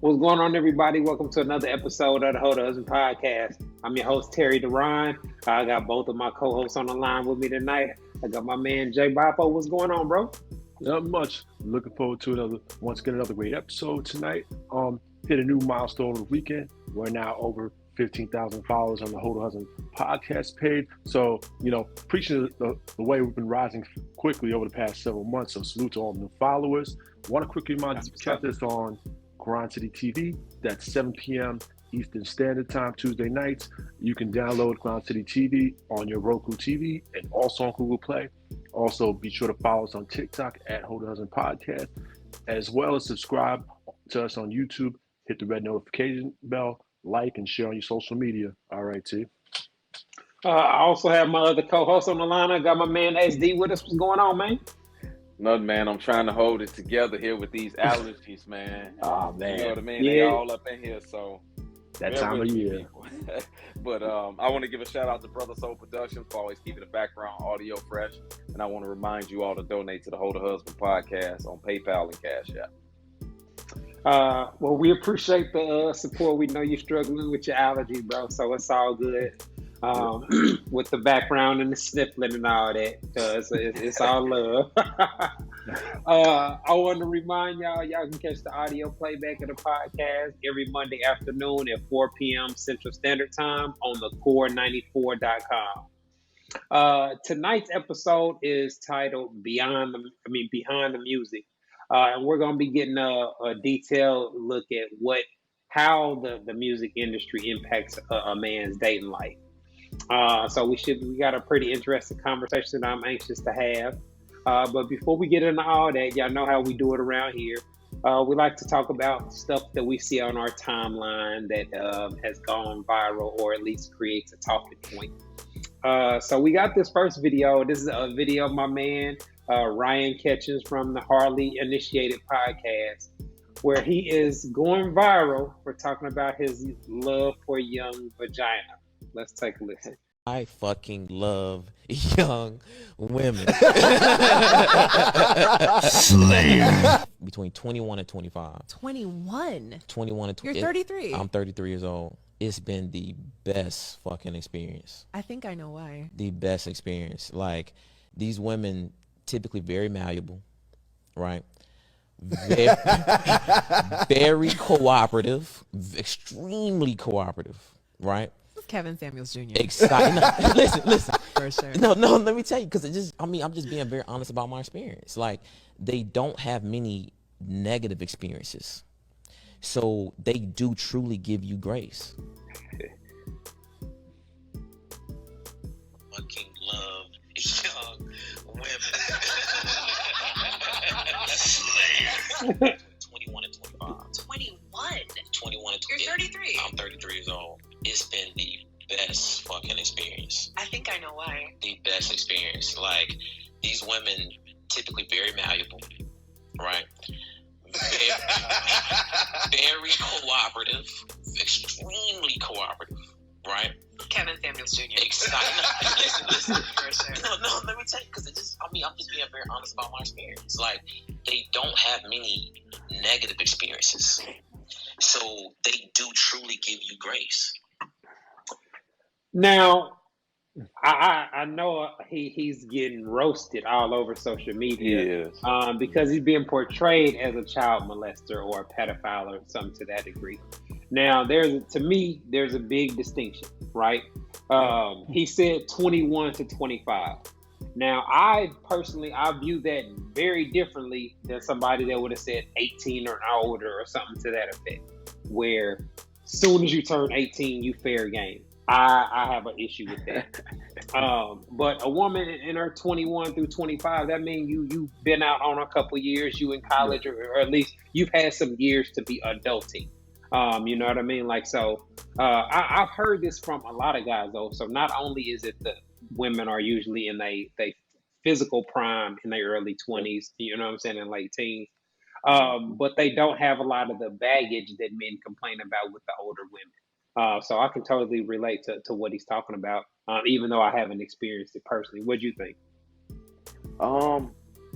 What's going on, everybody? Welcome to another episode of the Hold Husband Podcast. I'm your host, Terry Duran. I got both of my co-hosts on the line with me tonight. I got my man, Jay Boppo. What's going on, bro? Not much. Looking forward to another great episode tonight. Hit a new milestone over the weekend. We're now over 15,000 followers on the Hold Husband Podcast page. So, appreciate the way we've been rising quickly over the past several months. So salute to all the new followers. Want to quickly remind you to catch this on Grind City TV. That's 7 p.m. Eastern Standard Time, Tuesday nights. You can download Grind City TV on your Roku TV and also on Google Play. Also, be sure to follow us on TikTok at Hold the Husband Podcast, as well as subscribe to us on YouTube. Hit the red notification bell, like, and share on your social media. All right, T. I also have my other co-host on the line. I got my man SD with us. What's going on, man? Nothing, man. I'm trying to hold it together here with these allergies, man. Oh, man. You know what I mean? Yeah. They all up in here, so That time of year. But I want to give a shout out to Brother Soul Productions for always keeping the background audio fresh. And I want to remind you all to donate to the Hold the Husband Podcast on PayPal and Cash App. Well, we appreciate the support. We know you're struggling with your allergy, bro, so it's all good. With the background and the sniffling and all that, because it's all love. I want to remind y'all can catch the audio playback of the podcast every Monday afternoon at 4 p.m. Central Standard Time on the core94.com. Tonight's episode is titled Behind the Music. And we're going to be getting a detailed look at how the music industry impacts a man's dating life. So we got a pretty interesting conversation that I'm anxious to have. But before we get into all that, y'all know how we do it around here. We like to talk about stuff that we see on our timeline that has gone viral or at least creates a talking point. So we got this first video. This is a video of my man, Ryan Ketchens from the Hardly Initiated podcast, where he is going viral for talking about his love for young vagina. Let's take a listen. I fucking love young women. Slayer. Between 21 and 25. 21? 21 and 20. You're 33. I'm 33 years old. It's been the best fucking experience. I think I know why. The best experience. Like, these women, typically very malleable, right? Very cooperative, extremely cooperative, right? Kevin Samuels Jr. Exciting. Listen. For sure. No, let me tell you, because I'm just being very honest about my experience. Like, they don't have many negative experiences. So they do truly give you grace. Fucking love young women. 21 and 25. 21? 21 and 25. You're 33. I'm 33 years old. It's been the best fucking experience. I think I know why. The best experience. Like, these women, typically very malleable, right? Very cooperative, extremely cooperative, right? Kevin Samuels Jr. Exciting. Listen. For sure. No, let me tell you, because I'm just being very honest about my experience. Like, they don't have many negative experiences. So they do truly give you grace. Now, I know he's getting roasted all over social media because he's being portrayed as a child molester or a pedophile or something to that degree. Now, to me, there's a big distinction, right? He said 21 to 25. Now, I view that very differently than somebody that would have said 18 or older or something to that effect, where soon as you turn 18, you fair game. I have an issue with that. But a woman in her 21 through 25, that means you've been out on a couple years, you in college, or at least you've had some years to be adulting. You know what I mean? Like, so I've heard this from a lot of guys, though. So not only is it the women are usually in they physical prime in their early 20s, you know what I'm saying, in late teens, but they don't have a lot of the baggage that men complain about with the older women. So I can totally relate to what he's talking about, even though I haven't experienced it personally. What do you think?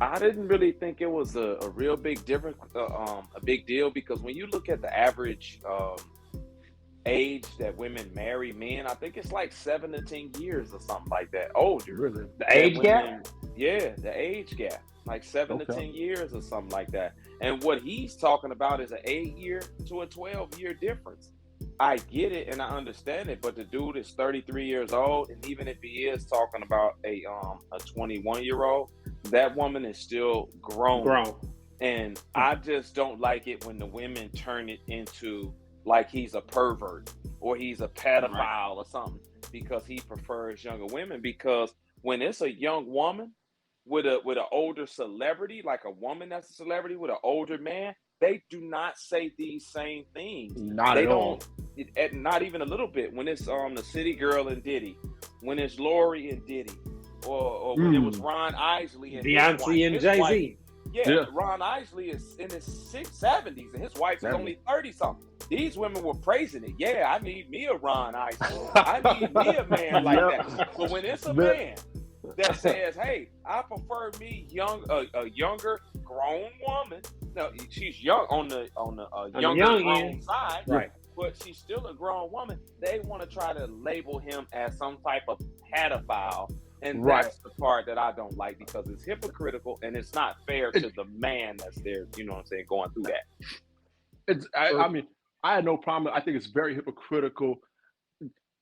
I didn't really think it was a real big difference, a big deal, because when you look at the average age that women marry men, I think it's like 7 to 10 years or something like that older. Really? The age gap? Yeah, the age gap, like 7 to 10 years or something like that. And what he's talking about is an 8-year to a 12-year difference. I get it and I understand it, but the dude is 33 years old, and even if he is talking about a 21-year-old, that woman is still grown. And I just don't like it when the women turn it into like he's a pervert or he's a pedophile or something because he prefers younger women. Because when it's a young woman with an older celebrity, like a woman that's a celebrity with an older man, they do not say these same things. Not at all. Not even a little bit. When it's the City Girl and Diddy, when it's Lori and Diddy, or when it was Ron Isley and Beyonce and Jay-Z. Yeah, Ron Isley is in his 70s and his wife is only 30-something. These women were praising it. Yeah, I need me a Ron Isley. I need me a man like that. But when it's a man that says, "Hey, I prefer me a younger grown woman." No, she's young on the younger grown side, right? But she's still a grown woman. They want to try to label him as some type of pedophile. And that's the part that I don't like, because it's hypocritical and it's not fair to the man that's there, you know what I'm saying, going through that. I mean, I had no problem. I think it's very hypocritical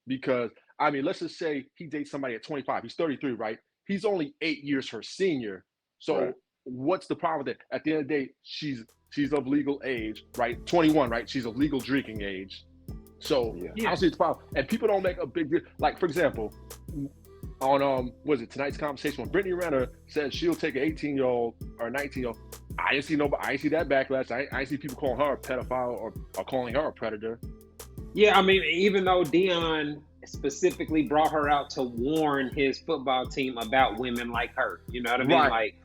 because, I mean, let's just say he dates somebody at 25. He's 33, right? He's only 8 years her senior. So what's the problem with it? At the end of the day, she's of legal age, right? 21, right? She's of legal drinking age. So I don't see the problem. And people don't make a big deal. Like, for example, on tonight's conversation when Brittany Renner said she'll take an 18-year-old or a 19-year-old, I didn't see that backlash. I didn't see people calling her a pedophile or calling her a predator. Yeah, I mean, even though Dion specifically brought her out to warn his football team about women like her, you know what I mean? Like,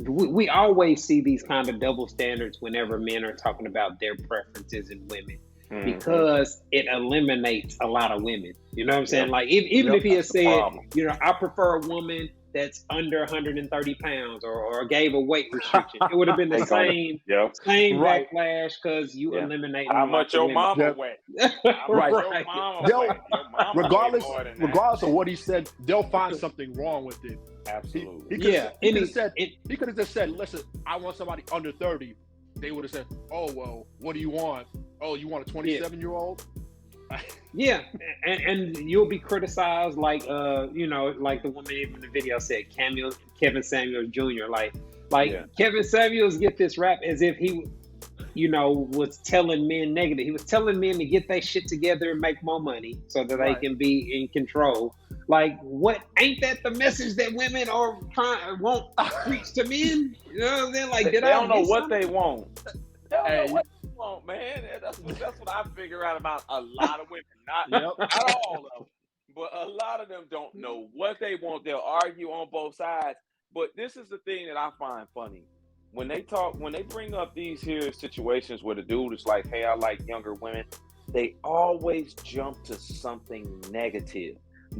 we always see these kind of double standards whenever men are talking about their preferences in women. Because it eliminates a lot of women. You know what I'm saying? Like, even if he had said, you know, I prefer a woman that's under 130 pounds or gave a weight restriction, it would have been the same backlash, because you eliminate how much your mama weigh. Regardless of what he said, they'll find something wrong with it. Absolutely. He could have just said, listen, I want somebody under 30. They would have said, oh, well, what do you want? Oh, you want a 27-year-old? Yeah, and you'll be criticized like, you know, like the woman in the video said, Kevin Samuels Jr. Like Kevin Samuels get this rap as if he, you know, was telling men negative. He was telling men to get their shit together and make more money so that they can be in control. Like, what ain't that the message that women won't preach to men? You know what I'm saying? Like, they don't know what they want. They don't know what they want, man. That's what I figure out about a lot of women. Not all of them, but a lot of them don't know what they want. They'll argue on both sides. But this is the thing that I find funny. When they bring up these here situations where the dude is like, hey, I like younger women, they always jump to something negative.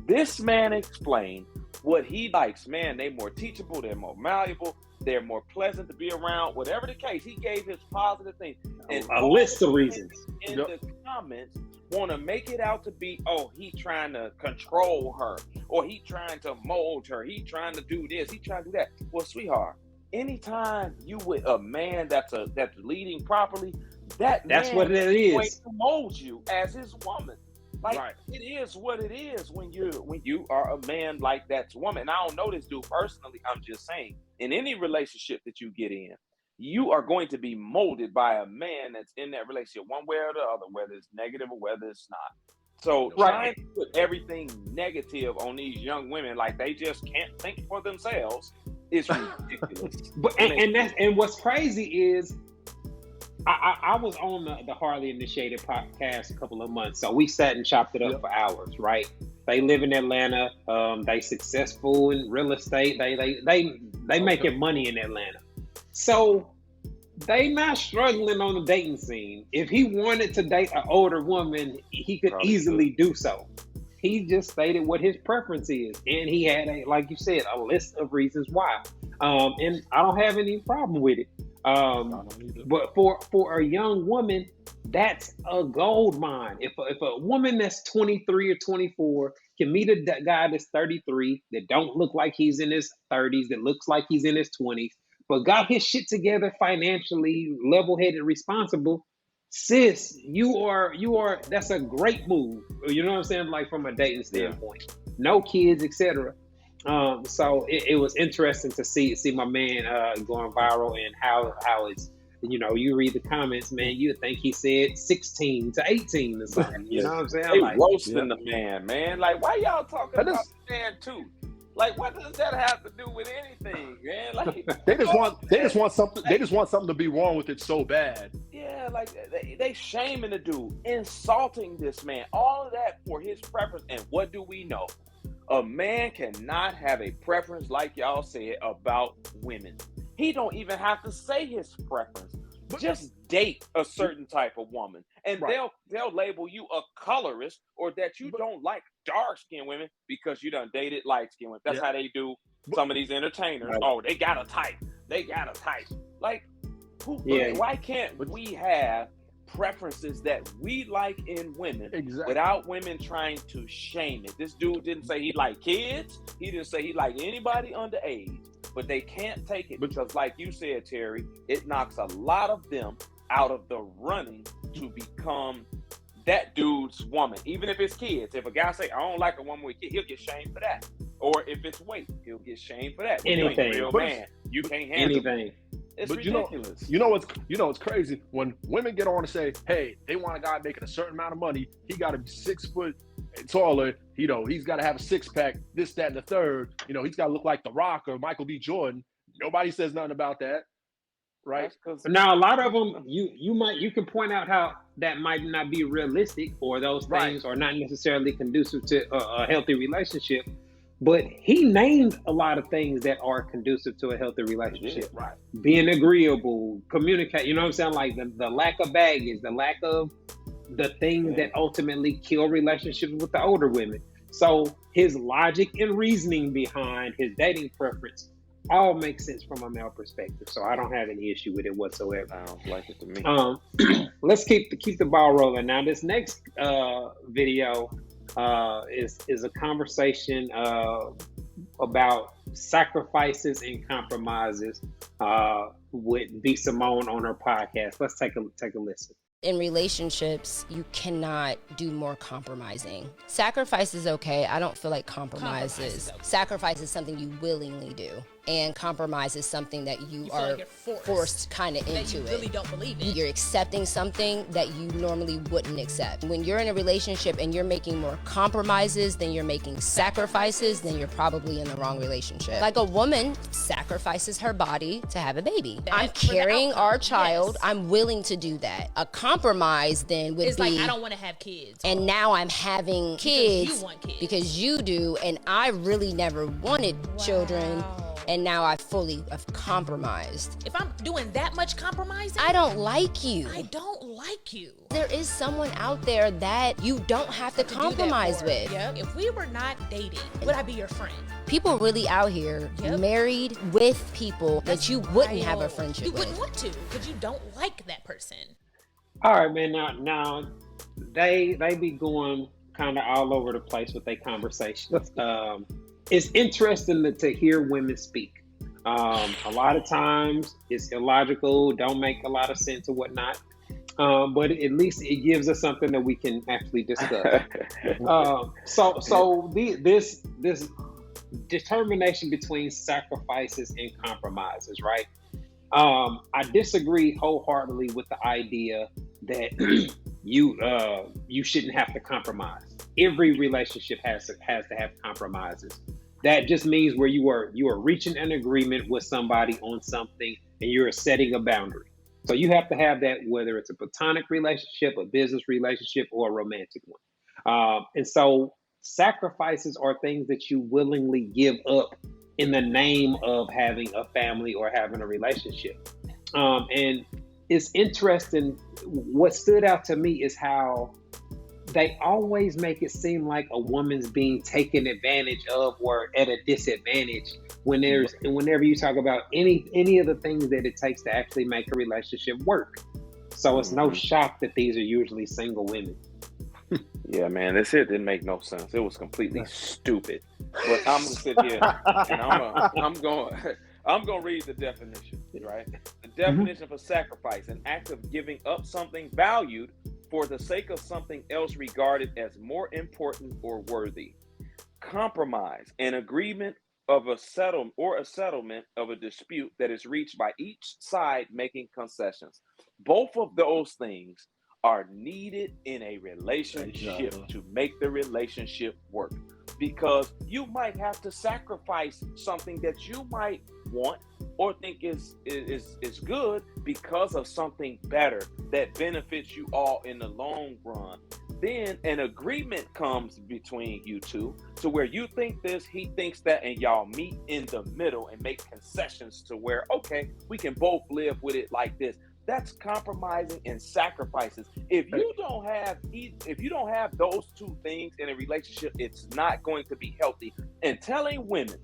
This man explained what he likes. Man, they're more teachable, they're more malleable, they're more pleasant to be around. Whatever the case, he gave his positive things. And a list of reasons. In the comments, want to make it out to be, oh, he trying to control her, or he trying to mold her, he trying to do this, he trying to do that. Well, sweetheart, anytime you with a man that's leading properly, that's what it is. Going to mold you as his woman. Like, it is what it is when you are a man like that woman. And I don't know this dude personally. I'm just saying, in any relationship that you get in, you are going to be molded by a man that's in that relationship one way or the other, whether it's negative or whether it's not. So trying to put everything negative on these young women, like they just can't think for themselves, is ridiculous. and what's crazy is, I was on the Harley Initiated podcast a couple of months, so we sat and chopped it up for hours, right? They live in Atlanta. They successful in real estate. They making money in Atlanta. So they not struggling on the dating scene. If he wanted to date an older woman, he could easily do so. He just stated what his preference is, and he had like you said, a list of reasons why. And I don't have any problem with it. But for a young woman, that's a gold mine. If a woman that's 23 or 24 can meet a guy that's 33 that don't look like he's in his 30s, that looks like he's in his 20s, but got his shit together financially, level-headed, responsible, sis, you are that's a great move. You know what I'm saying? Like from a dating standpoint, no kids, etc. So it was interesting to see my man going viral, and how it's, you read the comments, man, you think he said 16 to 18 or something. You know what I'm saying? They like roasting the man. Like, why y'all talking about the man too? Like, what does that have to do with anything, man? Like, they just want something. They just want something to be wrong with it so bad. Yeah, like they shaming the dude, insulting this man, all of that for his preference. And what do we know? A man cannot have a preference, like y'all said, about women. He don't even have to say his preference. Just date a certain type of woman, and they'll label you a colorist, or that you don't like dark-skinned women because you done dated light-skinned women. That's how they do some of these entertainers. Right. Oh, they got a type. Like, why can't we have preferences that we like in women without women trying to shame it? This dude didn't say he liked kids. He didn't say he liked anybody underage. But they can't take it because, like you said, Terry, it knocks a lot of them out of the running to become that dude's woman. Even if it's kids. If a guy say, I don't like a woman with kids, he'll get shamed for that. Or if it's weight, he'll get shamed for that. Anything. You ain't a real man. You can't handle anything. It's ridiculous. You know what's crazy? When women get on to say, hey, they want a guy making a certain amount of money, he got to be 6 foot taller, he's got to have a six-pack, this, that, and the third, he's got to look like The Rock or Michael B. Jordan. Nobody says nothing about that, right? Now, a lot of them, you can point out how that might not be realistic, or those things are not necessarily conducive to a healthy relationship. But he named a lot of things that are conducive to a healthy relationship. Right. Being agreeable, communicate, you know what I'm saying? Like the lack of baggage, the lack of the things that ultimately kill relationships with the older women. So his logic and reasoning behind his dating preference all makes sense from a male perspective. So I don't have any issue with it whatsoever. Sounds like it to me. Let's keep the ball rolling. Now, this next video is a conversation about sacrifices and compromises with B. Simone on her podcast. Let's take a listen. In relationships, you cannot do more compromising. Sacrifice is okay. I don't feel like compromise is. Sacrifice is something you willingly do. And compromise is something that you are like forced kind of into it. You really don't believe in. You're accepting something that you normally wouldn't accept. When you're in a relationship and you're making more compromises than you're making sacrifices, then you're probably in the wrong relationship. Like a woman sacrifices her body to have a baby. I'm carrying our child. Yes. I'm willing to do that. A compromise then would be, like, I don't want to have kids. And now I'm having kids because you want kids. Because you do, and I really never wanted children. And now I've compromised. If I'm doing that much compromising, I don't like you. There is someone out there that you don't have to compromise with. Yep. If we were not dating, would I be your friend? People really out here married with people that you wouldn't have a friendship with. You wouldn't want to because you don't like that person. All right, man. Now they be going kind of all over the place with their conversations. It's interesting to hear women speak. A lot of times it's illogical, don't make a lot of sense or whatnot. But at least it gives us something that we can actually discuss. So this determination between sacrifices and compromises, right? I disagree wholeheartedly with the idea that you shouldn't have to compromise. Every relationship has to have compromises. That just means where you are reaching an agreement with somebody on something and you're setting a boundary. So you have to have that, whether it's a platonic relationship, a business relationship, or a romantic one. And so sacrifices are things that you willingly give up in the name of having a family or having a relationship. And it's interesting. What stood out to me is how they always make it seem like a woman's being taken advantage of or at a disadvantage whenever you talk about any of the things that it takes to actually make a relationship work. So it's no shock that these are usually single women. Yeah, man, this shit didn't make no sense. It was completely stupid. But I'm gonna sit here and I'm gonna read the definition, right? The definition for sacrifice: an act of giving up something valued for the sake of something else regarded as more important or worthy. Compromise: an agreement of a settlement of a dispute that is reached by each side making concessions. Both of those things are needed in a relationship to make the relationship work, because you might have to sacrifice something that you might want or think is good because of something better that benefits you all in the long run. Then an agreement comes between you two to where you think this, he thinks that, and y'all meet in the middle and make concessions to where, okay, we can both live with it like this. That's compromising and sacrifices. If you don't have those two things in a relationship, it's not going to be healthy. And telling women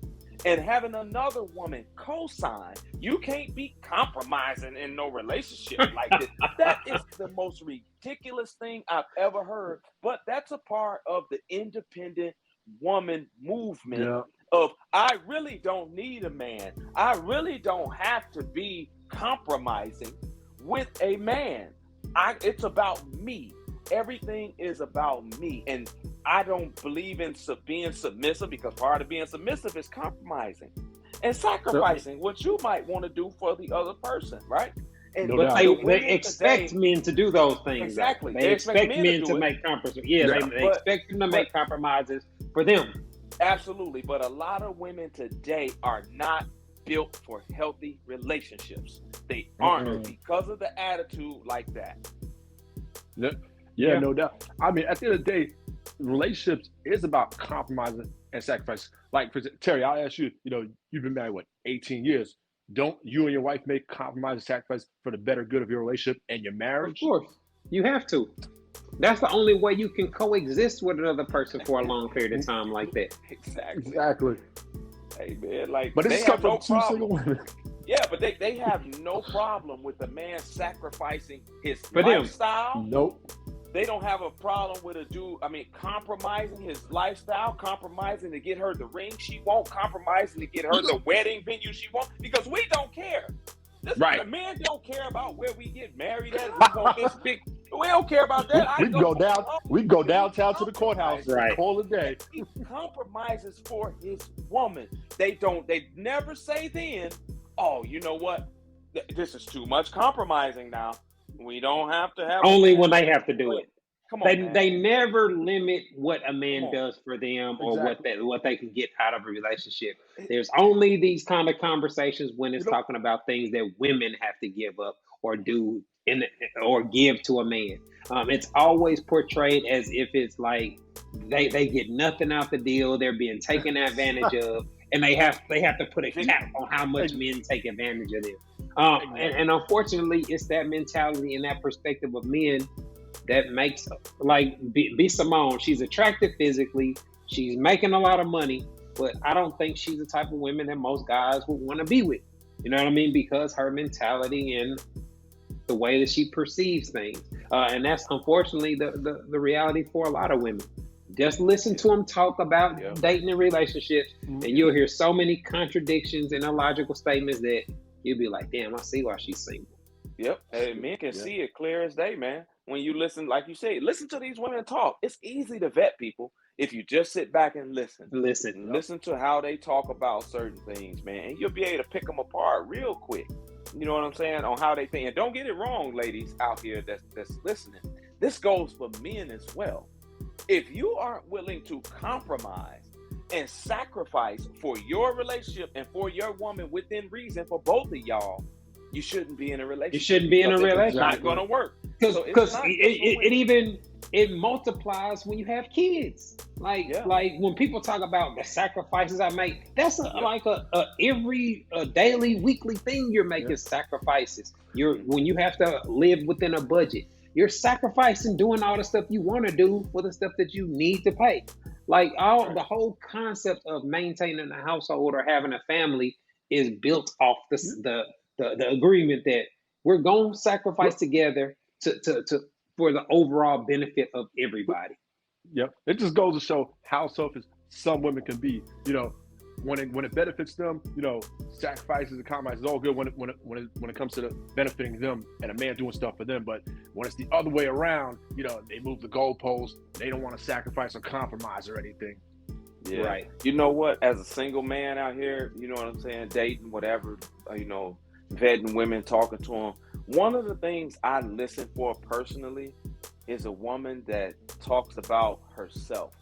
and having another woman co-sign, you can't be compromising in no relationship like this. That is the most ridiculous thing I've ever heard. But that's a part of the independent woman movement of, I really don't need a man. I really don't have to be compromising with a man. It's about me. Everything is about me. And I don't believe in being submissive, because part of being submissive is compromising and sacrificing what you might want to do for the other person, right? And but they expect men to do those things. Exactly. They expect men to make compromises. Yeah, they expect them to make compromises for them. Absolutely. But a lot of women today are not built for healthy relationships. They aren't because of the attitude like that. Yeah, no doubt. I mean, at the end of the day, relationships is about compromising and sacrifice. Like, for Terry, I'll ask you, you've been married, 18 years. Don't you and your wife make compromise and sacrifice for the better good of your relationship and your marriage? Of course. You have to. That's the only way you can coexist with another person for a long period of time like that. Exactly. Hey, man, but it's have no two single women. Yeah, but they have no problem with a man sacrificing his lifestyle. Nope. They don't have a problem with a dude, compromising his lifestyle, compromising to get her the ring she wants, compromising to get her the wedding venue she wants, because we don't care. The men don't care about where we get married at. We don't care about that. We go downtown to the courthouse, call it a day. He compromises for his woman. They never say then, oh, you know what? This is too much compromising now. We don't have to have only when they have to do it. Come on, they never limit what a man does for them or what they can get out of a relationship. There's only these kind of conversations when it's talking about things that women have to give up or do or give to a man. It's always portrayed as if it's like they get nothing out the deal. They're being taken advantage of, and they have to put a cap on how much men take advantage of them. And unfortunately, it's that mentality and that perspective of men that makes, like, B. Simone, she's attractive physically, she's making a lot of money, but I don't think she's the type of woman that most guys would want to be with. You know what I mean? Because her mentality and the way that she perceives things. And that's unfortunately the reality for a lot of women. Just listen to them talk about dating and relationships, and you'll hear so many contradictions and illogical statements that you'll be like, damn, I see why she's single. Yep. Hey, men can see it clear as day, man. When you listen, like you say, listen to these women talk. It's easy to vet people if you just sit back and listen. Listen to how they talk about certain things, man. And you'll be able to pick them apart real quick. You know what I'm saying? On how they think. And don't get it wrong, ladies out here that's listening. This goes for men as well. If you aren't willing to compromise and sacrifice for your relationship and for your woman within reason for both of y'all, you shouldn't be in a relationship. You shouldn't be in a relationship. It's not going to work. Because it multiplies when you have kids. Like when people talk about the sacrifices I make, that's like a every daily, weekly thing you're making sacrifices. When you have to live within a budget, you're sacrificing doing all the stuff you want to do for the stuff that you need to pay. Like the whole concept of maintaining a household or having a family is built off the agreement that we're going to sacrifice together to for the overall benefit of everybody. Yep. It just goes to show how selfish some women can be. You know, when it benefits them, you know, sacrifices and compromises is all good when it comes to benefiting them and a man doing stuff for them. But when it's the other way around, you know, they move the goalposts. They don't want to sacrifice or compromise or anything. Yeah. Right. You know what? As a single man out here, you know what I'm saying, dating, whatever, you know, vetting women, talking to them. One of the things I listen for personally is a woman that talks about herself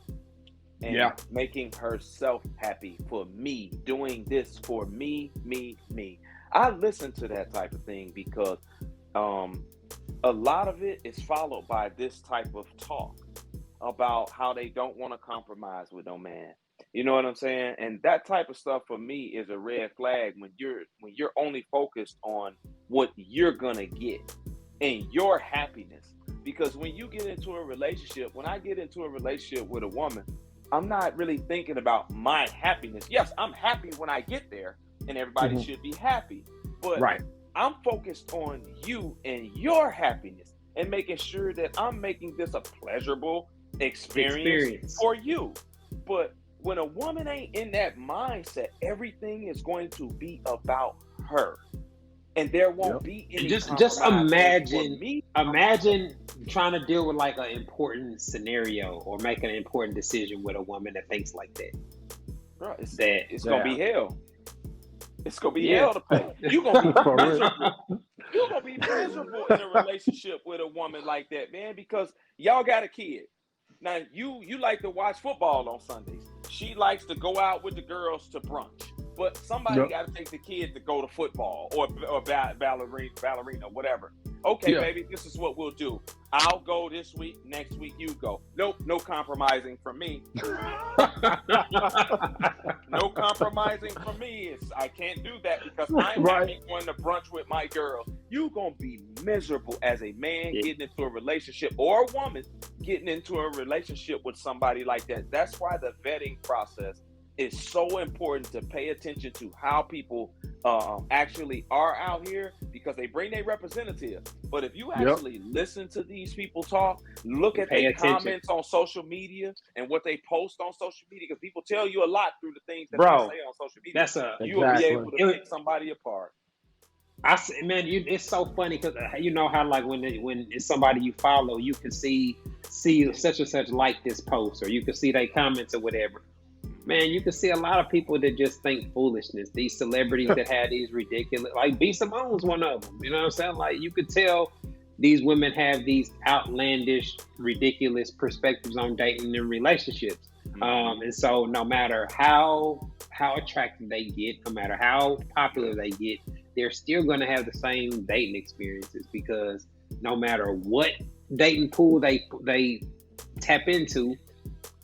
and making herself happy, for me, doing this for me. I listen to that type of thing because a lot of it is followed by this type of talk about how they don't want to compromise with no man. You know what I'm saying? And that type of stuff for me is a red flag when you're only focused on what you're gonna get and your happiness. Because when you get into a relationship, when I get into a relationship with a woman, I'm not really thinking about my happiness. Yes, I'm happy when I get there, and everybody should be happy. But I'm focused on you and your happiness and making sure that I'm making this a pleasurable experience for you. But when a woman ain't in that mindset, everything is going to be about her. And there won't be any just imagine trying to deal with like an important scenario or make an important decision with a woman that thinks like that. Bro, it's gonna be hell. It's gonna be hell to pay. You're gonna be miserable. You're gonna be miserable in a relationship with a woman like that, man, because y'all got a kid. Now you like to watch football on Sundays. She likes to go out with the girls to brunch. But somebody got to take the kid to go to football or ballerina, whatever. Okay, baby, this is what we'll do. I'll go this week. Next week, you go. Nope, no compromising from me. No compromising from me. I can't do that because I'm happy going to brunch with my girl. You're going to be miserable as a man getting into a relationship or a woman getting into a relationship with somebody like that. That's why the vetting process is so important, to pay attention to how people actually are out here, because they bring their representative. But if you actually listen to these people talk, look at their comments on social media and what they post on social media, because people tell you a lot through the things that they say on social media. You will be able to pick somebody apart. It's so funny because you know how like when it's somebody you follow, you can see such and such like this post, or you can see their comments or whatever. Man, you can see a lot of people that just think foolishness. These celebrities that had these ridiculous, like B. Simone's one of them. You know what I'm saying? Like you could tell these women have these outlandish, ridiculous perspectives on dating and relationships. And so no matter how attractive they get, no matter how popular they get, they're still going to have the same dating experiences, because no matter what dating pool they tap into,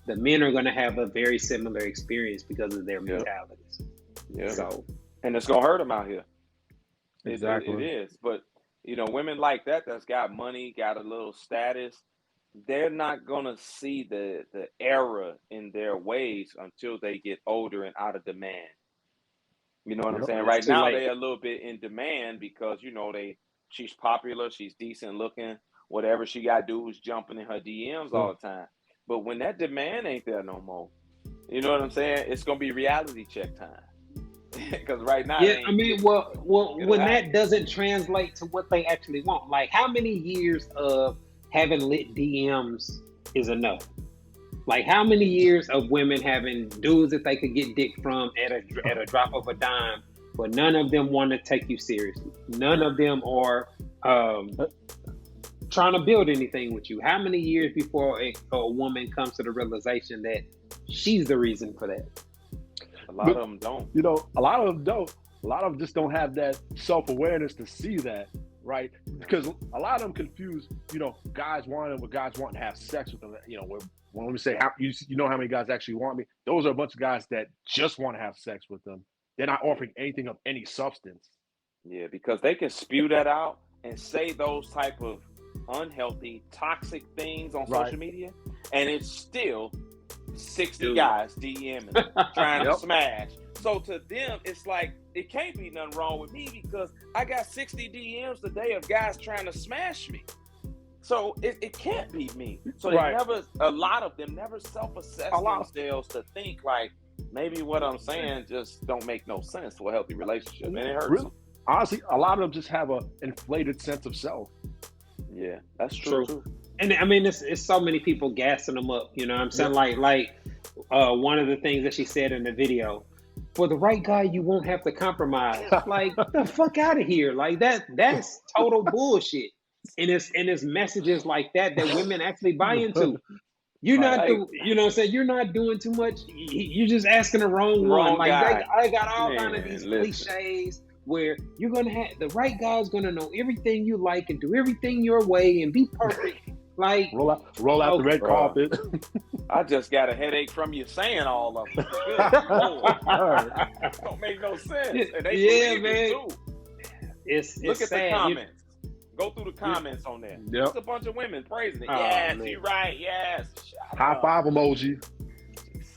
the men are going to have a very similar experience because of their mentalities. So, and it's going to hurt them out here. Exactly. It is. But, you know, women like that's got money, got a little status, they're not going to see the error in their ways until they get older and out of demand. You know what I'm saying? Right now, they're a little bit in demand because, you know, she's popular, she's decent looking, whatever she got to do is jumping in her DMs all the time. But when that demand ain't there no more, you know what I'm saying? It's gonna be reality check time. Because right now, when that doesn't translate to what they actually want, like how many years of having lit DMs is enough? Like how many years of women having dudes that they could get dick from at a drop of a dime, but none of them want to take you seriously. None of them are trying to build anything with you. How many years before a woman comes to the realization that she's the reason for that? A lot of them don't. You know, a lot of them don't. A lot of them just don't have that self-awareness to see that, right? Because a lot of them confuse, you know, guys wanting to have sex with them. You know, when we say, you know how many guys actually want me? Those are a bunch of guys that just want to have sex with them. They're not offering anything of any substance. Yeah, because they can spew that out and say those type of unhealthy, toxic things on Right. social media, and it's still 60 Dude. guys DMing trying to smash. So to them, it's like, it can't be nothing wrong with me because I got 60 DMs today of guys trying to smash me. So it can't be me. So they never, a lot of them never self-assess themselves to think like, maybe what I'm saying just don't make no sense to a healthy relationship, and it hurts them. Honestly, a lot of them just have an inflated sense of self. Yeah, that's true too. And I mean, it's so many people gassing them up. You know what I'm saying? Like one of the things that she said in the video, for the right guy, you won't have to compromise. Like, the fuck out of here. Like that's total bullshit. And it's messages like that women actually buy into. You're not you know what I'm saying? You're not doing too much. You're just asking the wrong one. Like guy. I got all kind of these cliches where you're gonna have the right guy's gonna know everything you like and do everything your way and be perfect. Like roll out the red carpet. I just got a headache from you saying all of them. Don't make no sense. And they man. Too. It's Look at sad. the comments. Go through the comments on there. Yep. It's a bunch of women praising it. Oh, Yes, man. you're right. Yes. High five emoji.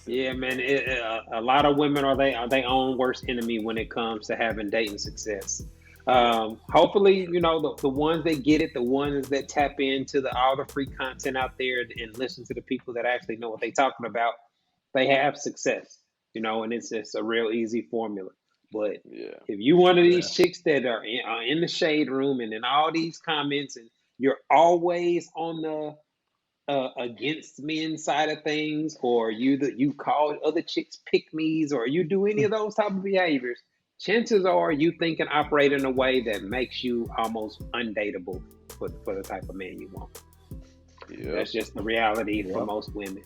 Yeah, man. A lot of women are their own worst enemy when it comes to having dating success. Hopefully, you know, the ones that get it, the ones that tap into all the free content out there and listen to the people that actually know what they're talking about, they have success. You know, and it's a real easy formula. But if you one of these chicks that are in the shade room and in all these comments, and you're always on the against men side of things, or you call other chicks pick me's, or you do any of those type of behaviors, chances are you think and operate in a way that makes you almost undateable for the type of man you want. That's just the reality for most women.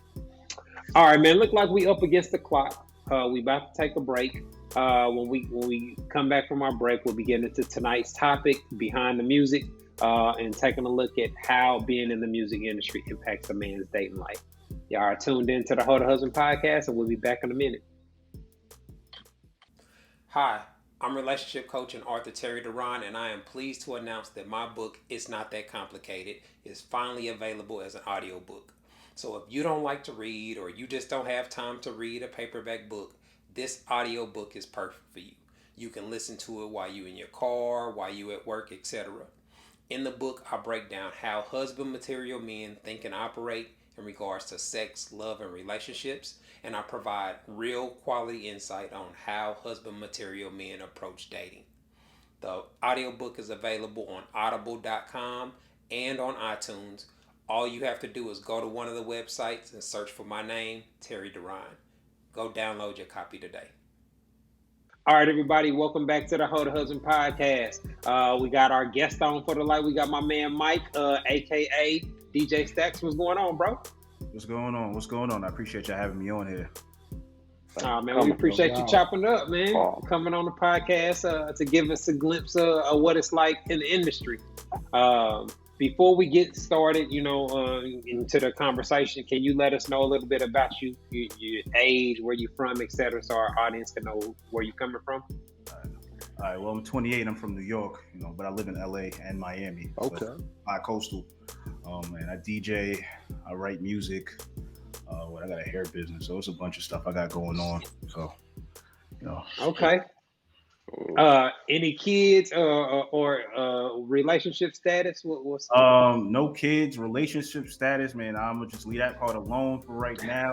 All right, man. Look like we up against the clock. We about to take a break. When we come back from our break, we'll be getting into tonight's topic, behind the music, and taking a look at how being in the music industry impacts a man's dating life. Y'all are tuned in to the Ho to Husband podcast, and we'll be back in a minute. Hi, I'm relationship coach and author Terry Duran, and I am pleased to announce that my book, It's Not That Complicated, is finally available as an audiobook. So if you don't like to read, or you just don't have time to read a paperback book, this audiobook is perfect for you. You can listen to it while you're in your car, while you're at work, etc. In the book, I break down how husband material men think and operate in regards to sex, love, and relationships, and I provide real quality insight on how husband material men approach dating. The audiobook is available on audible.com and on iTunes. All you have to do is go to one of the websites and search for my name, Terry Duran. Go download your copy today. All right, everybody, welcome back to the Ho to Husband podcast. We got our guest on for the night. We got my man Mike, aka DJ Stacks. What's going on, bro? What's going on? I appreciate y'all having me on here. Man, we appreciate you chopping up, man. Coming on the podcast to give us a glimpse of what it's like in the industry. Before we get started, you know, into the conversation, can you let us know a little bit about you, your age, where you're from, etc., so our audience can know where you're coming from? All right. Well, I'm 28. I'm from New York, you know, but I live in LA and Miami. Okay. So bi-coastal. And I DJ. I write music. I got a hair business, so it's a bunch of stuff I got going on. So, you know. Okay. Any kids or relationship status? What's no kids, relationship status, man. I'm gonna just leave that part alone for right now.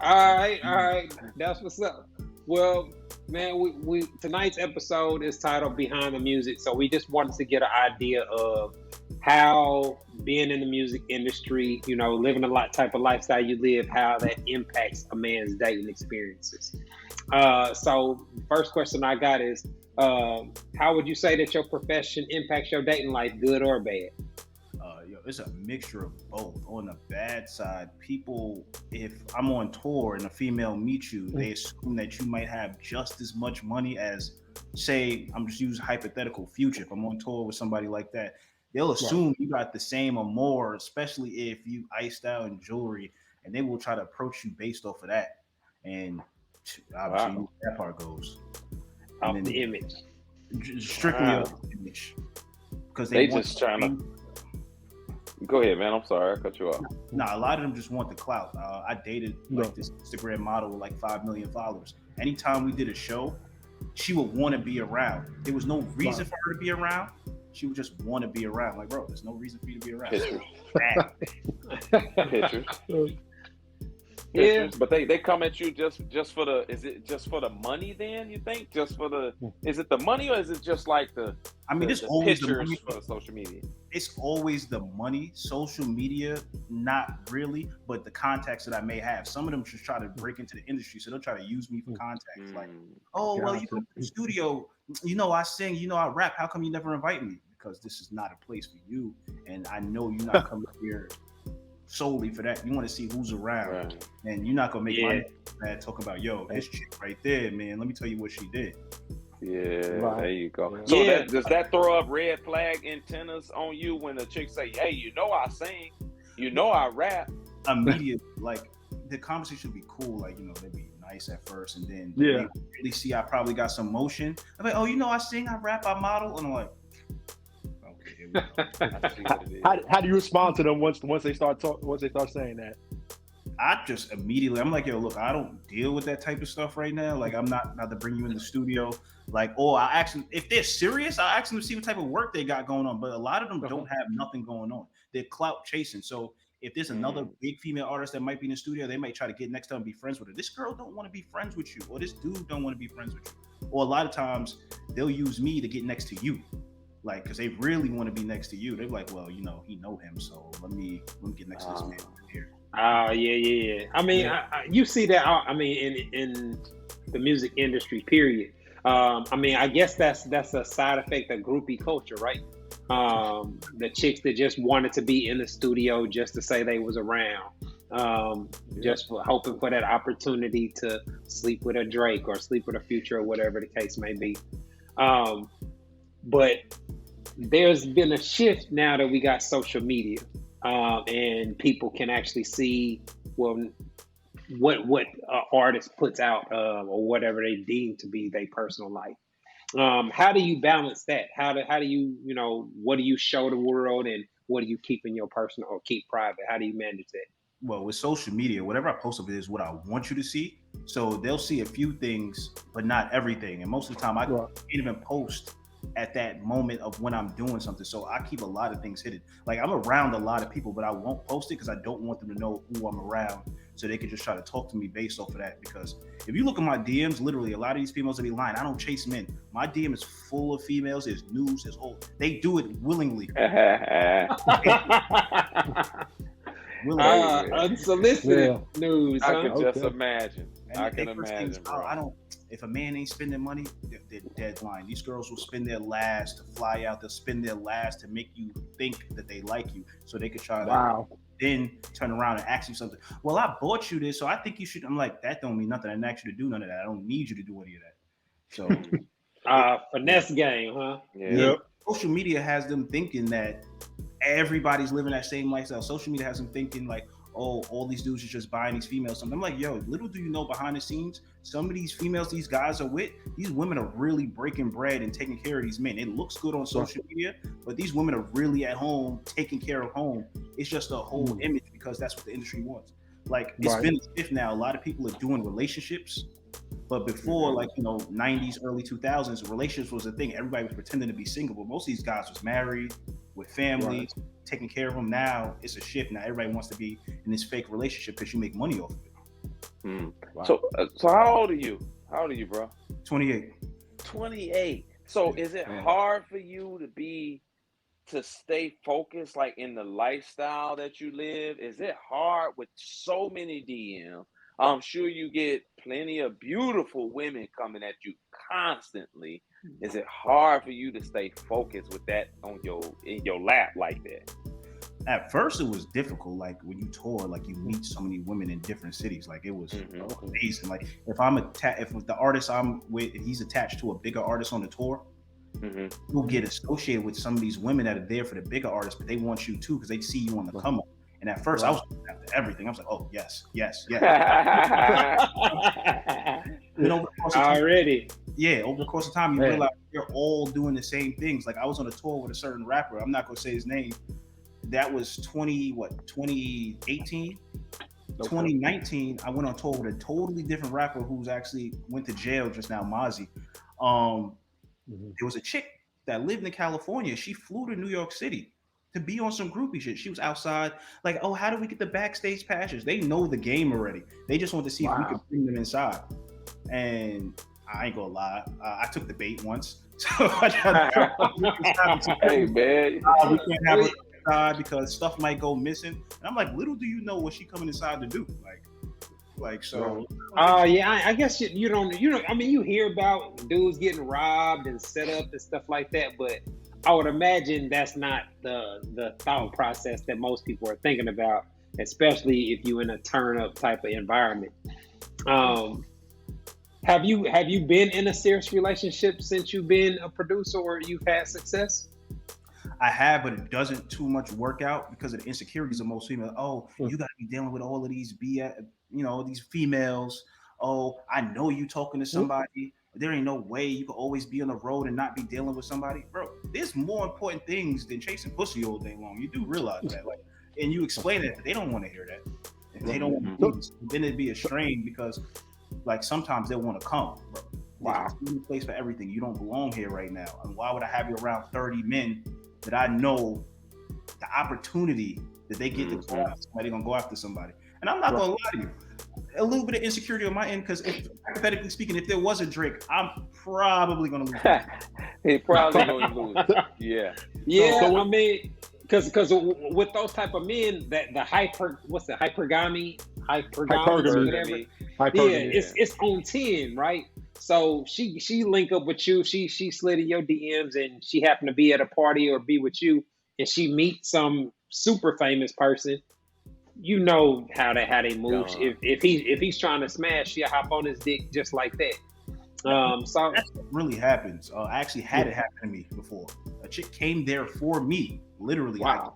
All right, that's what's up. Well, man, we tonight's episode is titled Behind the Music, so we just wanted to get an idea of how being in the music industry, you know, living a type of lifestyle you live, how that impacts a man's dating experiences. So first question I got is, how would you say that your profession impacts your dating life, good or bad? It's a mixture of both. On the bad side, people, if I'm on tour and a female meets you, they assume that you might have just as much money as, say, I'm just using hypothetical Future. If I'm on tour with somebody like that, they'll assume you got the same or more, especially if you iced out in jewelry, and they will try to approach you based off of that. And obviously, that part goes. Off the image. Strictly Wow. on image. Because They just trying to. Go ahead, man. I'm sorry, I cut you off. Nah, a lot of them just want the clout. I dated like this Instagram model with like 5 million followers. Anytime we did a show, she would want to be around. There was no reason for her to be around. She would just want to be around. Like, bro, there's no reason for you to be around. Pictures. Yeah, but they come at you just for the. Is it just for the money? Then you think just for the? Is it the money or is it just like the? I mean, it's the always the pictures money for social media. It's always the money. Social media, not really, but the contacts that I may have. Some of them just try to break into the industry, so they'll try to use me for contacts. Like, oh, well, you go to the studio, I sing, I rap. How come you never invite me? Because this is not a place for you, and I know you're not coming here solely for that. You want to see who's around, and you're not gonna make money talking about this chick right there, man. Let me tell you what she did. Yeah, there you go. So does that throw up red flag antennas on you when the chick say, "Hey, I sing, I rap"? Immediately, like the conversation would be cool, like they'd be nice at first, and then they really see I probably got some motion. I'm like, oh, I sing, I rap, I model, and I'm like, okay. How do you respond to them once they start saying that? I just immediately, I'm like, yo, look, I don't deal with that type of stuff right now. Like, I'm not to bring you in the studio. Like, I ask them if they're serious. I ask them to see what type of work they got going on. But a lot of them don't have nothing going on. They're clout chasing. So if there's another big female artist that might be in the studio, they might try to get next to them and be friends with her. This girl don't want to be friends with you, or this dude don't want to be friends with you. Or a lot of times they'll use me to get next to you. Like, because they really want to be next to you. They're like, well, he know him, so let me get next to this man here. Oh, yeah. I mean, you see that. I mean, in the music industry, period. I mean, I guess that's a side effect of groupie culture, right? The chicks that just wanted to be in the studio just to say they was around, just for hoping for that opportunity to sleep with a Drake or sleep with a Future or whatever the case may be. But there's been a shift now that we got social media. And people can actually see what an artist puts out or whatever they deem to be their personal life. How do you balance that? How do you what do you show the world and what do you keep in your personal or keep private? How do you manage that? Well, with social media, whatever I post of it is what I want you to see. So they'll see a few things, but not everything. And most of the time, I can't even post at that moment of when I'm doing something. So I keep a lot of things hidden. Like, I'm around a lot of people, but I won't post it because I don't want them to know who I'm around, so they can just try to talk to me based off of that. Because if you look at my DMs, literally a lot of these females that be lying. I don't chase men. My DM is full of females. There's news. There's old. They do it willingly. Unsolicited news. I can just imagine. And I can imagine. Bro. If a man ain't spending money, they're deadline. These girls will spend their last to fly out. They'll spend their last to make you think that they like you, so they could try to then turn around and ask you something. Well, I bought you this, so I think you should. I'm like, that don't mean nothing. I didn't ask you to do none of that. I don't need you to do any of that. So, finesse game, huh? Yeah. Yep. Social media has them thinking that everybody's living that same lifestyle. Social media has them thinking like, oh, all these dudes are just buying these females something. I'm like, yo, little do you know behind the scenes, some of these females these guys are with, these women are really breaking bread and taking care of these men. It looks good on social media, but these women are really at home taking care of home. It's just a whole image because that's what the industry wants. Like, it's been a shift now. A lot of people are doing relationships, but before, like, 90s, early 2000s, relationships was a thing. Everybody was pretending to be single, but most of these guys was married with families, taking care of them. Now it's a shift. Now everybody wants to be in this fake relationship because you make money off of it. Wow. So how old are you? How old are you, bro? 28. 28. So is it hard for you to stay focused, like, in the lifestyle that you live? Is it hard with so many DMs? I'm sure you get plenty of beautiful women coming at you constantly. Is it hard for you to stay focused with that in your lap like that? At first, it was difficult. Like, when you tour, like, you meet so many women in different cities. Like, it was amazing. Like, if the artist I'm with, if he's attached to a bigger artist on the tour, you'll get associated with some of these women that are there for the bigger artists, but they want you too because they see you on the come up. And at first, I was after everything. I was like, "Oh, yes." Already. over the course of time, you realize you're all doing the same things. Like I was on a tour with a certain rapper. I'm not gonna say his name. That was 2018. 2019, I went on tour with a totally different rapper who's actually went to jail just now, Mozzie. There was a chick that lived in California. She flew to New York City to be on some groupie shit. She was outside, like, oh, how do we get the backstage passes? They know the game already. They just want to see if we could bring them inside. And I ain't gonna lie, I took the bait once. So I hey man, we can't have her inside because stuff might go missing. And I'm like, little do you know what she coming inside to do. Like so. Yeah, I guess you don't. I mean, you hear about dudes getting robbed and set up and stuff like that, but I would imagine that's not the thought process that most people are thinking about, especially if you're in a turn up type of environment. Have you been in a serious relationship since you've been a producer or you've had success? I have, but it doesn't too much work out because of the insecurities of most females. Oh, you got to be dealing with all of these these females. Oh, I know you talking to somebody. There ain't no way you can always be on the road and not be dealing with somebody. Bro, there's more important things than chasing pussy all day long. You do realize that. And you explain it, but they don't want to hear that. If they don't want to do this, then it'd be a strain because sometimes they'll want to come, bro. Wow. There's a place for everything. You don't belong here right now. And why would I have you around 30 men that I know the opportunity that they get to go after somebody, gonna go after somebody? And I'm not gonna lie to you, a little bit of insecurity on my end, because hypothetically speaking, if there was a Drake, I'm probably gonna lose. He probably gonna lose. Yeah. So, I mean, because with those type of men, that the hypergamy, whatever. It's on 10, right? So she link up with you, she slid in your DMs, and she happened to be at a party or be with you, and she meets some super famous person. You know how they move. If he's trying to smash, she'll hop on his dick just like that. So that's what really happens. I actually had it happen to me before. A chick came there for me, literally. Wow.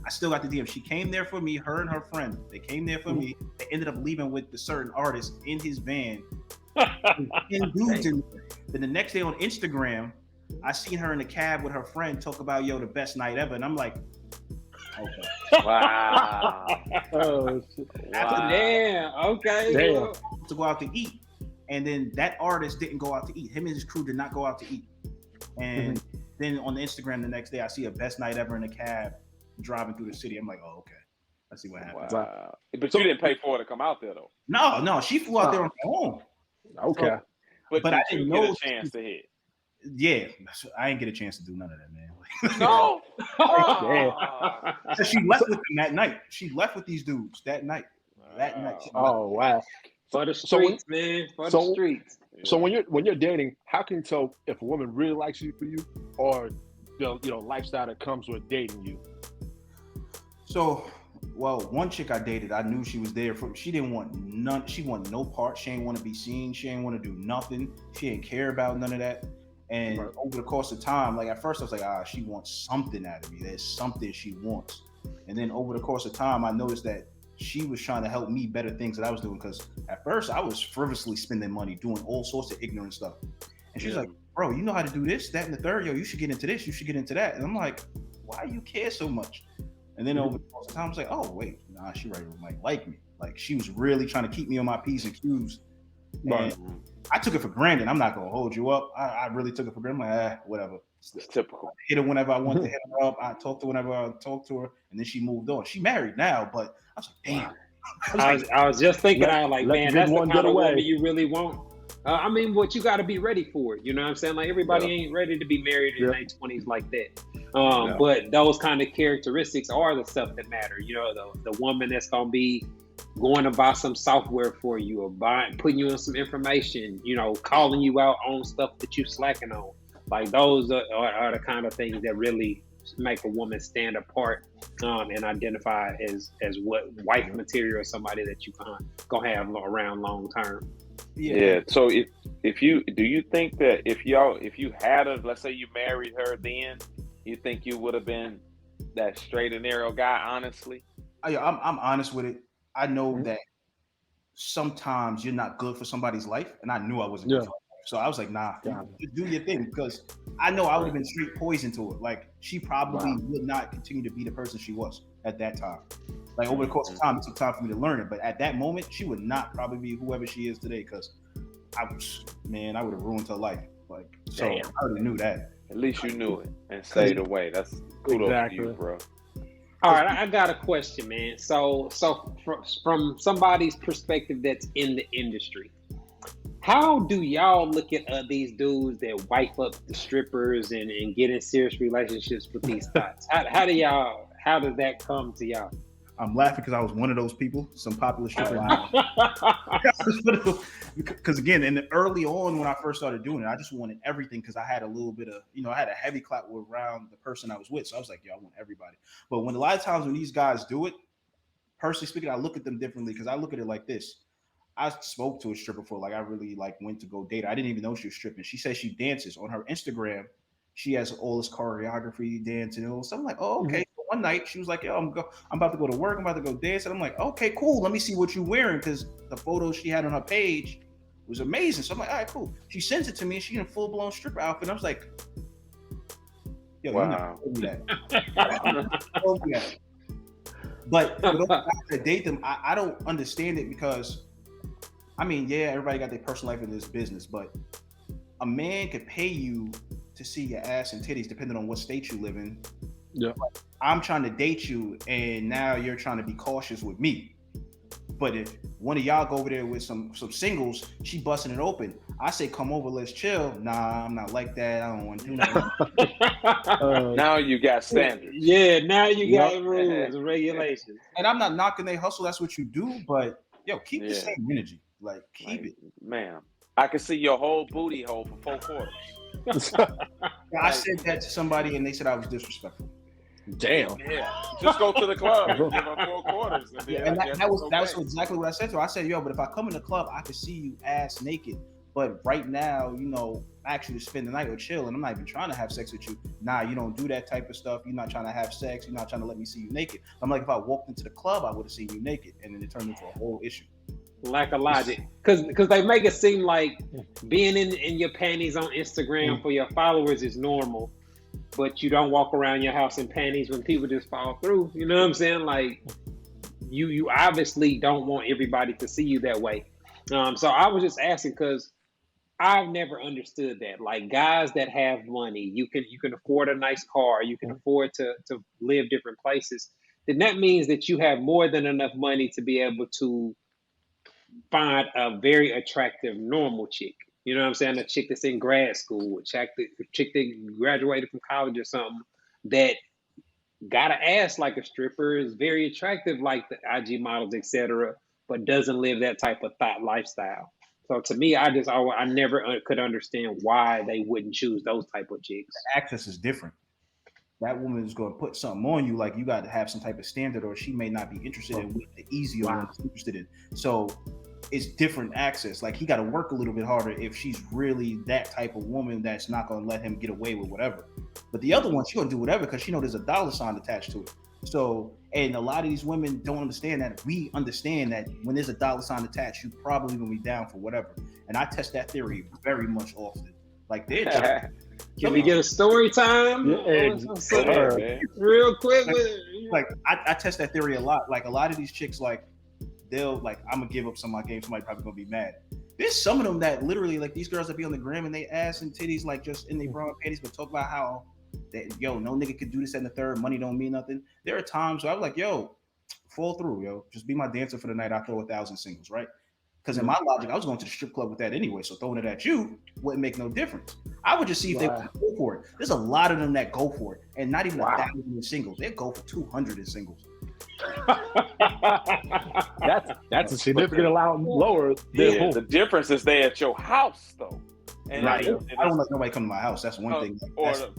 I still got the DM. She came there for me, her and her friend. They came there for me. They ended up leaving with the certain artist in his van. And dudes in there. Then the next day on Instagram, I seen her in the cab with her friend talk about the best night ever, and I'm like, okay. Wow. Damn. Okay. Damn. To go out to eat, and then that artist didn't go out to eat. Him and his crew did not go out to eat. And then on the Instagram the next day, I see a best night ever in a cab driving through the city. I'm like, oh, okay. Let's see what happens. Wow. But you didn't pay for her to come out there though. No, she flew out there on her own. Okay. So, but I didn't know get a chance to hit. Yeah, I didn't get a chance to do none of that, man. No. So she left with them that night. She left with these dudes that night. Oh wow. For the streets, man. For the streets. So when you're dating, how can you tell if a woman really likes you for you, or the lifestyle that comes with dating you? So, one chick I dated, I knew she was there for. She didn't want none. She wanted no part. She didn't want to be seen. She didn't want to do nothing. She didn't care about none of that. And over the course of time, at first I was like, she wants something out of me. There's something she wants. And then over the course of time, I noticed that she was trying to help me better things that I was doing. Because at first I was frivolously spending money, doing all sorts of ignorant stuff. And she's like, bro, you know how to do this, that, and the third. Yo, you should get into this. You should get into that. And I'm like, why you care so much? And then over the course of time, I was like, oh, wait, nah, she right like me. Like she was really trying to keep me on my P's and Q's. And I took it for granted. I'm not gonna hold you up. I really took it for granted. I'm like, whatever. It's typical. I hit her whenever I wanted to hit her up. I talked to her whenever I talked to her, and then she moved on. She married now, but I was like, damn. I was just thinking, man, that's the kind of woman you really want. I mean, what you got to be ready for it. You know what I'm saying? Like everybody ain't ready to be married in their 20s like that. But those kind of characteristics are the stuff that matter. The woman that's gonna be going to buy some software for you, or putting you on some information, calling you out on stuff that you slacking on. Like those are the kind of things that really make a woman stand apart and identify as what wife material, somebody that you gonna have around long term. Yeah. So if you think that if you had her, let's say you married her, then you think you would have been that straight and narrow guy? Honestly, I'm honest with it. I know that sometimes you're not good for somebody's life, and I knew I wasn't good for her life. So I was like, nah, just do your thing, because I know I would have been straight poison to it. Like, she probably would not continue to be the person she was at that time. Like, over the course of time, it took time for me to learn it. But at that moment, she would not probably be whoever she is today, because I would have ruined her life. Like, so I already knew that. At least you knew it and stayed away. That's kudos to you, bro. All right, I got a question, man. So from somebody's perspective that's in the industry, how do y'all look at these dudes that wife up the strippers and get in serious relationships with these thoughts? How does that come to y'all? I'm laughing because I was one of those people, some popular stripper. Because again, early on when I first started doing it, I just wanted everything, because I had a little bit of, I had a heavy clout around the person I was with. So I was like, yo, I want everybody. But when a lot of times when these guys do it, personally speaking, I look at them differently, because I look at it like this. I spoke to a stripper before, like I really went to go date her. I didn't even know she was stripping. She says she dances on her Instagram. She has all this choreography, dancing. So I'm like, oh, okay. One night she was like, yo, I'm about to go to work. I'm about to go dance. And I'm like, okay, cool. Let me see what you're wearing, because the photos she had on her page was amazing. So I'm like, all right, cool. She sends it to me and she in a full-blown stripper outfit. And I was like, yo, wow. You never told me that. But to date them, I don't understand it, because I mean, yeah, everybody got their personal life in this business, but a man could pay you to see your ass and titties depending on what state you live in. Yeah. I'm trying to date you, and now you're trying to be cautious with me. But if one of y'all go over there with some singles, she busting it open. I say, come over, let's chill. Nah, I'm not like that. I don't want to do nothing. Now you got standards. Yeah, now you got rules and regulations. And I'm not knocking their hustle. That's what you do. But yo, keep the same energy. Like, keep it. Man, I can see your whole booty hole for 4 quarters. I said that to somebody, and they said I was disrespectful. Damn. Yeah. Just go to the club and give her 4 quarters. And that was exactly what I said to her. I said, yo, but if I come in the club, I can see you ass naked. But right now, actually spend the night or chill, and I'm not even trying to have sex with you. Nah, you don't do that type of stuff. You're not trying to have sex. You're not trying to let me see you naked. I'm like, if I walked into the club, I would have seen you naked. And then it turned into a whole issue. Lack of logic, because they make it seem like being in your panties on Instagram for your followers is normal, but you don't walk around your house in panties when people just fall through. You know what I'm saying? Like, you obviously don't want everybody to see you that way. So I was just asking, because I've never understood that. Like, guys that have money, you can afford a nice car, you can afford to live different places. Then that means that you have more than enough money to be able to find a very attractive normal chick. You know what I'm saying? A chick that's in grad school, a chick that graduated from college or something, that got an ass like a stripper, is very attractive like the IG models, etc., but doesn't live that type of thought lifestyle. So to me, I never could understand why they wouldn't choose those type of chicks. The access is different. That woman is going to put something on you, like you got to have some type of standard, or she may not be interested in what the easier one is interested in. So it's different access. Like, he got to work a little bit harder if she's really that type of woman that's not going to let him get away with whatever. But the other one, she's going to do whatever because she knows there's a dollar sign attached to it. So, and a lot of these women don't understand that. We understand that when there's a dollar sign attached, you probably going to be down for whatever. And I test that theory very much often. Like, they're Can we get a story time? Real quick. Like, I test that theory a lot. Like, a lot of these chicks, like, they'll, like, I'm gonna give up some of my game. Somebody probably gonna be mad. There's some of them that literally, like, these girls that be on the gram and they ass and titties, like, just in their bra and panties, but talk about how that, yo, no nigga could do this and the third. Money don't mean nothing. There are times where I'm like, yo, fall through, yo. Just be my dancer for the night. I'll throw 1,000 singles, right? Because in my logic, I was going to the strip club with that anyway, so throwing it at you wouldn't make no difference. I would just see if they would go for it. There's a lot of them that go for it, and not even 1,000 in singles. They go for 200 in singles. That's a significant amount lower. The difference is they at your house, though. And right. I don't let nobody come to my house. That's one thing. Or the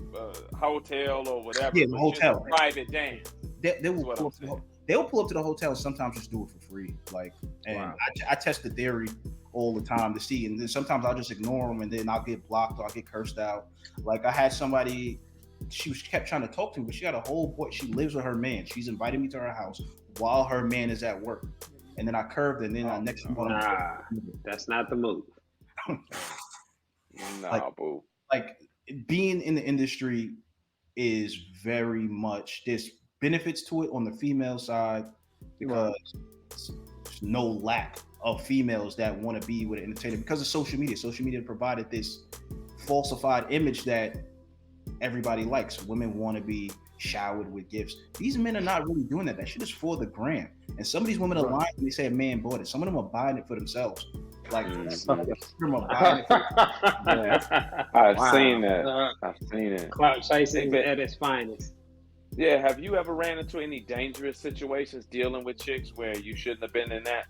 hotel or whatever. Yeah, the hotel. Private dance. They'll pull up to the hotel and sometimes just do it for free. Like, and I test the theory all the time to see, and then sometimes I'll just ignore them, and then I'll get blocked or I'll get cursed out. Like, I had somebody, she kept trying to talk to me, but she got a whole boy. She lives with her man. She's invited me to her house while her man is at work, and then I curved, and then next morning, that's not the move. Boo. Like being in the industry is very much, there's benefits to it on the female side because there's no lack of females that want to be with an entertainer because of social media. Social media provided this falsified image that everybody likes. Women want to be showered with gifts. These men are not really doing that. That shit is for the gram. And some of these women are lying when they say a man bought it. Some of them are buying it for themselves. Like some of them are buying it for I've seen that. I've seen it. Clout chasing at its finest. Yeah, have you ever ran into any dangerous situations dealing with chicks where you shouldn't have been in that?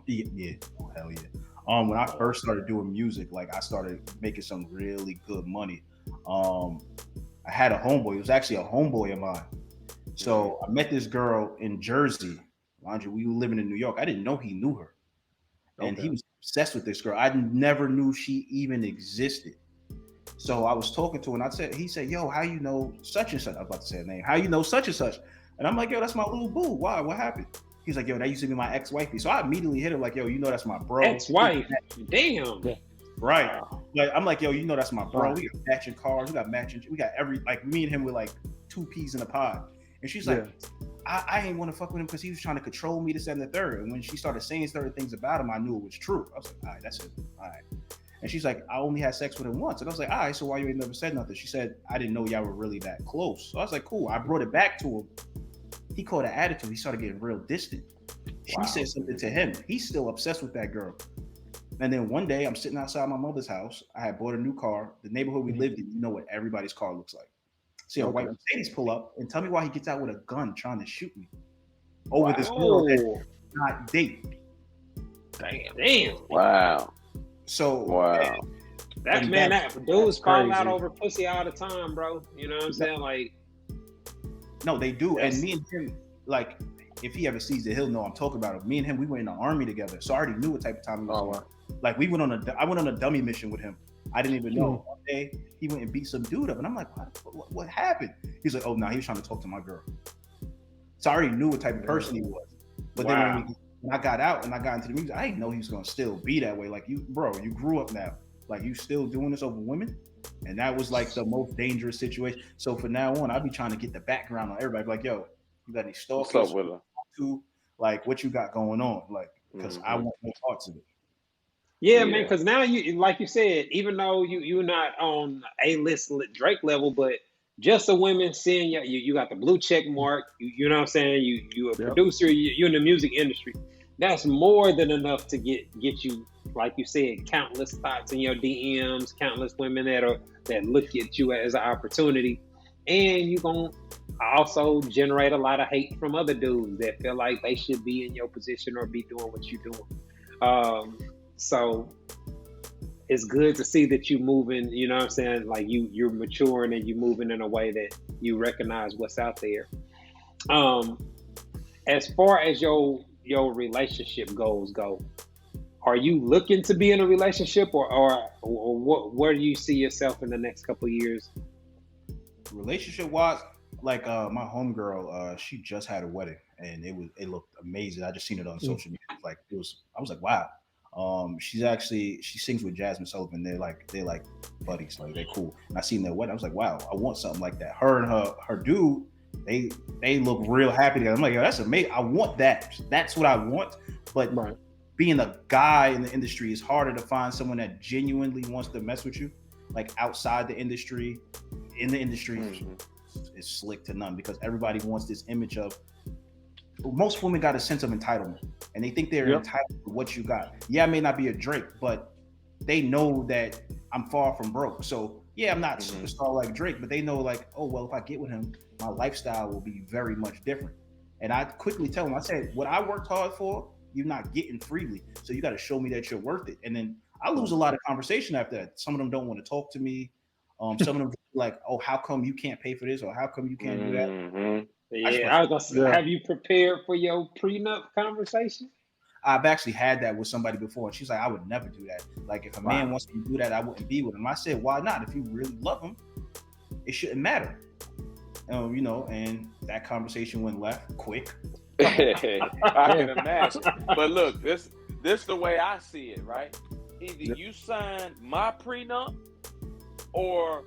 Yeah. Oh, hell yeah. When I first started doing music, like I started making some really good money. I had a homeboy. It was actually a homeboy of mine. So I met this girl in Jersey. Mind you, we were living in New York. I didn't know he knew her. And he was obsessed with this girl. I never knew she even existed. So I was talking to her and he said, yo, how you know such and such? I was about to say her name. How you know such and such? And I'm like, yo, that's my little boo. Why? What happened? He's like, yo, that used to be my ex-wifey. So I immediately hit him like, yo, you know that's my bro. Ex-wife? Damn. Right. Like I'm like, yo, you know that's my bro. We got matching cars. We got me and him were like two peas in a pod. And she's like, I ain't want to fuck with him because he was trying to control me, this, and the third. And when she started saying certain things about him, I knew it was true. I was like, all right, that's it. All right. And she's like, I only had sex with him once. And I was like, all right, so why you ain't never said nothing? She said, I didn't know y'all were really that close. So I was like, cool. I brought it back to him. He caught an attitude. He started getting real distant. She said something to him. He's still obsessed with that girl. And then one day I'm sitting outside my mother's house. I had bought a new car. The neighborhood we lived in, you know what everybody's car looks like. See a white Mercedes pull up and tell me why he gets out with a gun trying to shoot me over this girl that not date. Damn. Wow. So dudes fall out over pussy all the time, bro. You know what I'm saying? Like, no, they do. And me and him, like, if he ever sees it, he'll know I'm talking about him. Me and him, we were in the army together, so I already knew what type of time he was on. Like, I went on a dummy mission with him. I didn't even know. One day he went and beat some dude up, and I'm like, what happened? He's like, oh no, he was trying to talk to my girl. So I already knew what type of person he was. But then when I got out and I got into the music, I didn't know he was gonna still be that way. Like, you grew up now. Like, you still doing this over women? And that was like the most dangerous situation. So from now on, I'll be trying to get the background on everybody. Like, yo, you got any stalkers? What's up with her? Like, what you got going on? Like, because I want no parts of it. Yeah, man, because now you, like you said, even though you're not on A-list Drake level, but just the women seeing you got the blue check mark, you know what I'm saying? You're a producer, you're in the music industry. That's more than enough to get you, like you said, countless thoughts in your DMs, countless women that look at you as an opportunity. And you're going to also generate a lot of hate from other dudes that feel like they should be in your position or be doing what you're doing. So it's good to see that you moving, you know what I'm saying? Like you're maturing and you moving in a way that you recognize what's out there. As far as your relationship goals go, are you looking to be in a relationship or where do you see yourself in the next couple of years? Relationship wise, like my homegirl, she just had a wedding and it looked amazing. I just seen it on social media. Like I was like, wow. She sings with Jasmine Sullivan. They're like buddies, like they're cool. And I seen their wedding. I was like, wow, I want something like that. Her and her dude, they look real happy together. I'm like, yo, that's amazing. I want that. That's what I want. But being a guy in the industry, it's harder to find someone that genuinely wants to mess with you. Like outside the industry, in the industry, it's slick to none because everybody wants this image of. Most women got a sense of entitlement and they think they're entitled to what you got. Yeah, I may not be a Drake, but they know that I'm far from broke. So yeah, I'm not a superstar like Drake, but they know like, oh, well, if I get with him, my lifestyle will be very much different. And I quickly tell them, I said, what I worked hard for, you're not getting freely. So you got to show me that you're worth it. And then I lose a lot of conversation after that. Some of them don't want to talk to me. Some of them like, oh, how come you can't pay for this? Or how come you can't do that? Yeah, I was gonna say, have you prepared for your prenup conversation? I've actually had that with somebody before, and she's like, I would never do that. Like, if a man wants me to do that, I wouldn't be with him. I said, why not? If you really love him, it shouldn't matter. You know, and that conversation went left quick. I can imagine. But look, this the way I see it, right? Either you sign my prenup or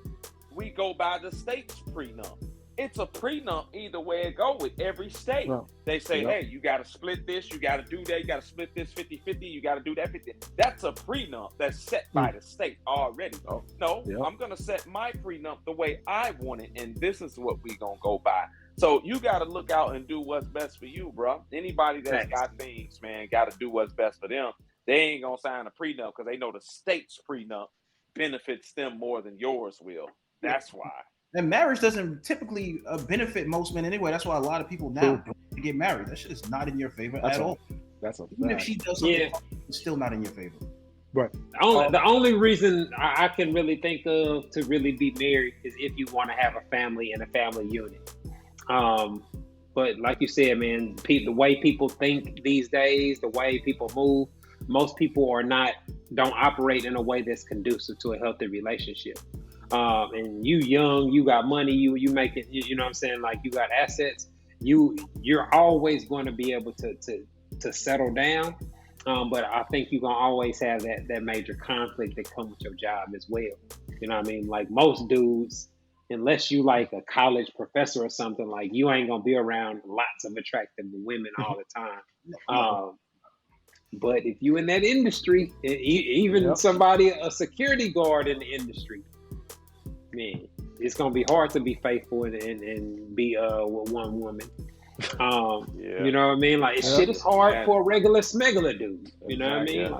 we go by the state's prenup. It's a prenup either way it go with every state. Well, they say, hey, you got to split this, you got to do that, you got to split this 50-50, you got to do that 50. That's a prenup that's set by the state already. No, I'm going to set my prenup the way I want it, and this is what we going to go by. So you got to look out and do what's best for you, bro. Anybody that's got things, man, got to do what's best for them. They ain't going to sign a prenup because they know the state's prenup benefits them more than yours will. That's why. And marriage doesn't typically benefit most men anyway. That's why a lot of people now don't get married. That shit is not in your favor at all. That's a Even if she does something, it's still not in your favor. Right. The only reason I can really think of to really be married is if you want to have a family and a family unit. But like you said, man, the way people think these days, the way people move, most people don't operate in a way that's conducive to a healthy relationship. And you young, you got money, you make it, you know what I'm saying? Like you got assets, you're always going to be able to settle down. But I think you're going to always have that major conflict that comes with your job as well. You know what I mean? Like most dudes, unless you like a college professor or something, like you ain't going to be around lots of attractive women all the time. But if you in that industry, even somebody, a security guard in the industry, man, it's gonna be hard to be faithful and be with one woman. You know what I mean? Like shit is hard for a regular smuggler dude. You know what I mean?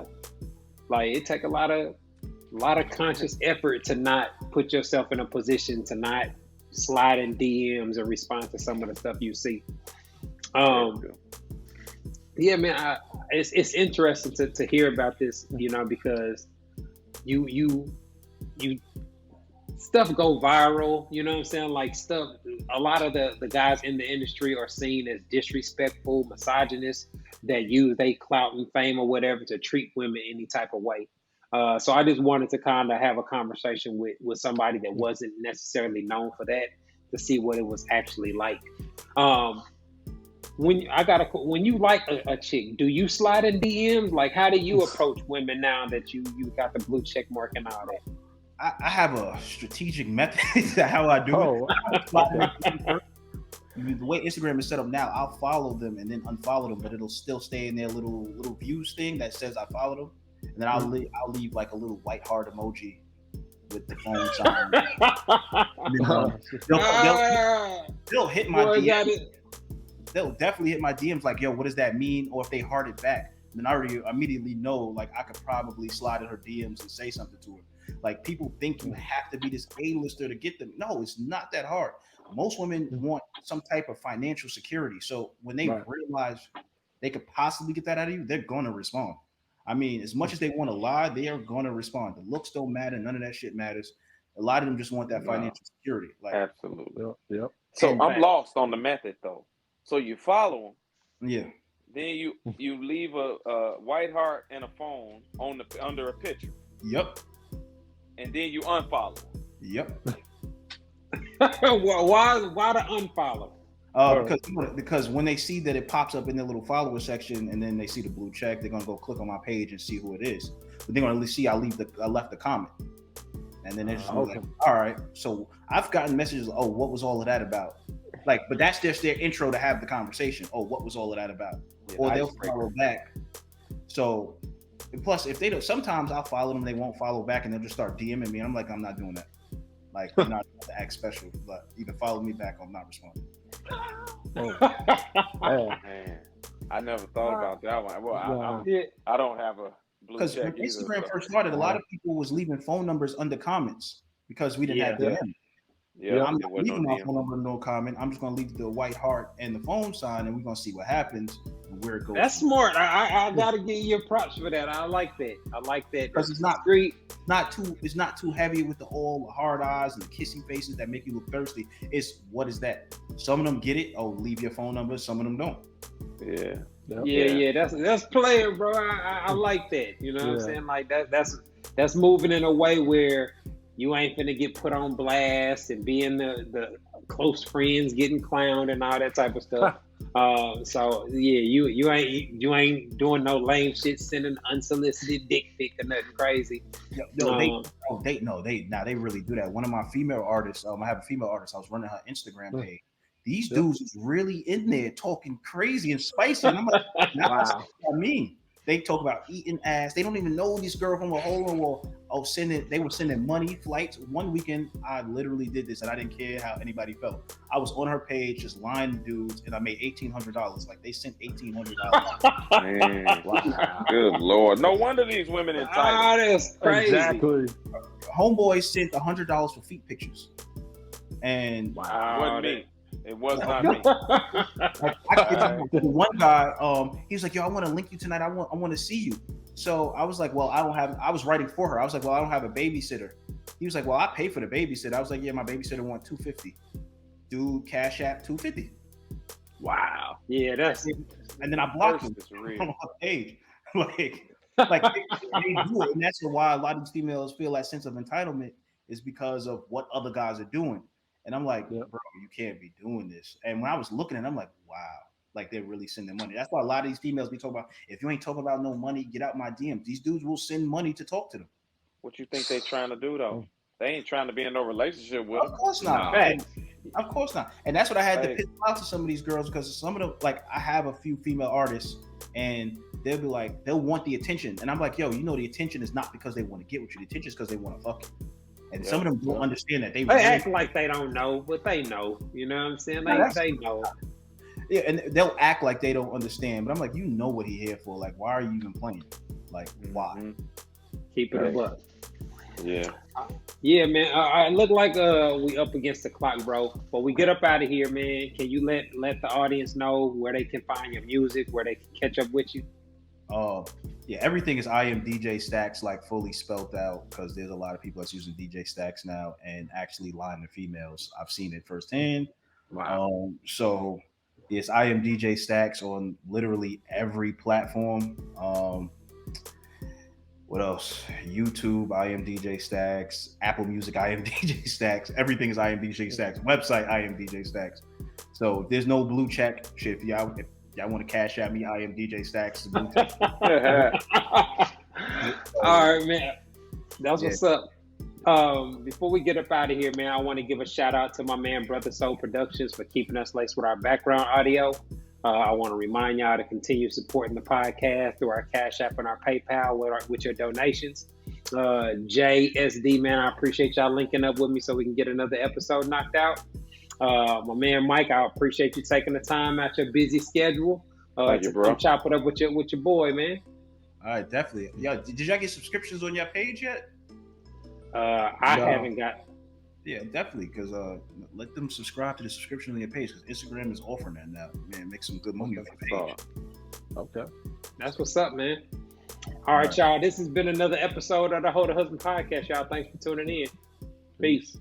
Like it take a lot of conscious effort to not put yourself in a position to not slide in DMs and respond to some of the stuff you see. Yeah, man, it's interesting to hear about this, you know, because you stuff go viral, you know what I'm saying? Like stuff, a lot of the guys in the industry are seen as disrespectful, misogynist, that use they clout and fame or whatever to treat women any type of way. So I just wanted to kind of have a conversation with somebody that wasn't necessarily known for that to see what it was actually like. When you like a chick, do you slide in DMs? Like, how do you approach women now that you got the blue check mark and all that? I have a strategic method to how I do it. The way Instagram is set up now, I'll follow them and then unfollow them, but it'll still stay in their little views thing that says I followed them, and then I'll leave like a little white heart emoji with the phone sign. They'll hit my DMs. They'll definitely hit my DMs like, yo, what does that mean? Or if they heart it back, then I already immediately know, like, I could probably slide in her DMs and say something to her. Like, people think you have to be this A-lister to get them. No, it's not that hard. Most women want some type of financial security. So when they realize they could possibly get that out of you, they're going to respond. I mean, as much as they want to lie, they are going to respond. The looks don't matter. None of that shit matters. A lot of them just want that financial security. Like, absolutely. Yep. So I'm lost on the method, though. So you follow them. Yeah. Then you leave a white heart and a phone under a picture. Yep. And then you unfollow. Yep. Why the unfollow? Because when they see that it pops up in their little follower section and then they see the blue check, they're gonna go click on my page and see who it is. But they're gonna see I left the comment. And then they're just like, all right. So I've gotten messages, oh, what was all of that about? Like, but that's just their intro to have the conversation. Oh, what was all of that about? Yeah, or they'll follow back. So, plus, if they don't, sometimes I'll follow them, they won't follow back, and they'll just start DMing me. I'm like, I'm not doing that. Like, I'm not going to act special, but either follow me back or I'm not responding. Man, I never thought about that one. Well, I don't have a blue check either. Because when Instagram first started, a lot of people was leaving phone numbers under comments because we didn't have them. Yeah, I'm not leaving my phone number, no comment. I'm just gonna leave the white heart and the phone sign, and we're gonna see what happens and where it goes. That's smart. I gotta give you props for that. I like that. Because it's not too heavy with all the hard eyes and the kissing faces that make you look thirsty. It's what is that? Some of them get it. Oh, leave your phone number. Some of them don't. Yeah. That's player, bro. I like that. You know what I'm saying? Like that's moving in a way where you ain't finna get put on blast and be in the close friends getting clowned and all that type of stuff. So yeah, you ain't doing no lame shit, sending unsolicited dick pic or nothing crazy. They really do that. One of my female artists, I have a female artist. I was running her Instagram page. These dudes is really in there talking crazy and spicy. And I'm like, that's what I mean. They talk about eating ass. They don't even know this girl from a hole in the wall. They were sending money, flights. One weekend, I literally did this, and I didn't care how anybody felt. I was on her page just lying to dudes, and I made $1,800. Like, they sent $1,800. Man, wow. Good Lord. No wonder these women entitled. That's crazy. Exactly. Homeboy sent $100 for feet pictures. And wasn't me. It was not me. One guy, he was like, "Yo, I want to link you tonight. I want to see you." So I was like, "Well, I was writing for her. I was like, "Well, I don't have a babysitter." He was like, "Well, I pay for the babysitter." I was like, "Yeah, my babysitter want $250." Dude, Cash App $250. Wow. Yeah, that's. And then I blocked him on my page. like they do it, and that's why a lot of these females feel that sense of entitlement is because of what other guys are doing. And I'm like, bro, you can't be doing this. And when I was looking at it, I'm like, wow, like they're really sending money. That's why a lot of these females be talking about, if you ain't talking about no money, get out my DMs. These dudes will send money to talk to them. What you think they trying to do though? They ain't trying to be in no relationship with them. Of course not. No. Of course not. And that's what I had to piss out to some of these girls, because some of them, like, I have a few female artists and they'll be like, they'll want the attention. And I'm like, yo, the attention is not because they want to get with you. The attention is because they want to fuck you. And some of them don't understand that. They act like they don't know, but they know. You know what I'm saying? They know. Yeah, and they'll act like they don't understand. But I'm like, you know what he here for. Like, why are you even playing? Like, why? Keep it up. Yeah. Yeah, man. I look like we up against the clock, bro. But we get up out of here, man. Can you let the audience know where they can find your music, where they can catch up with you? Yeah, everything is I am DJ Stacks, like fully spelled out, because there's a lot of people that's using DJ Stacks now and actually lying to females. I've seen it firsthand. Wow. So yes, I am DJ Stacks on literally every platform. What else? YouTube, I am DJ Stacks. Apple Music, I am DJ Stacks. Everything is I am DJ Stacks. Website, I am DJ Stacks. So there's no blue check shit. If y'all want to cash at me, I am DJ Stacks. All right, man. That's what's up. Before we get up out of here, man, I want to give a shout out to my man, Brother Soul Productions, for keeping us laced with our background audio. I want to remind y'all to continue supporting the podcast through our Cash App and our PayPal with your donations. JSD, man, I appreciate y'all linking up with me so we can get another episode knocked out. My man Mike, I appreciate you taking the time out your busy schedule to come chop it up with your boy, man. All right, definitely. Yo, did y'all get subscriptions on your page yet? I haven't got. Yeah, definitely, because let them subscribe to the subscription on your page, because Instagram is offering that now. Man, make some good money on your page. Okay. That's what's up, man. All right, y'all. This has been another episode of the Hold a Husband podcast, y'all. Thanks for tuning in. Peace.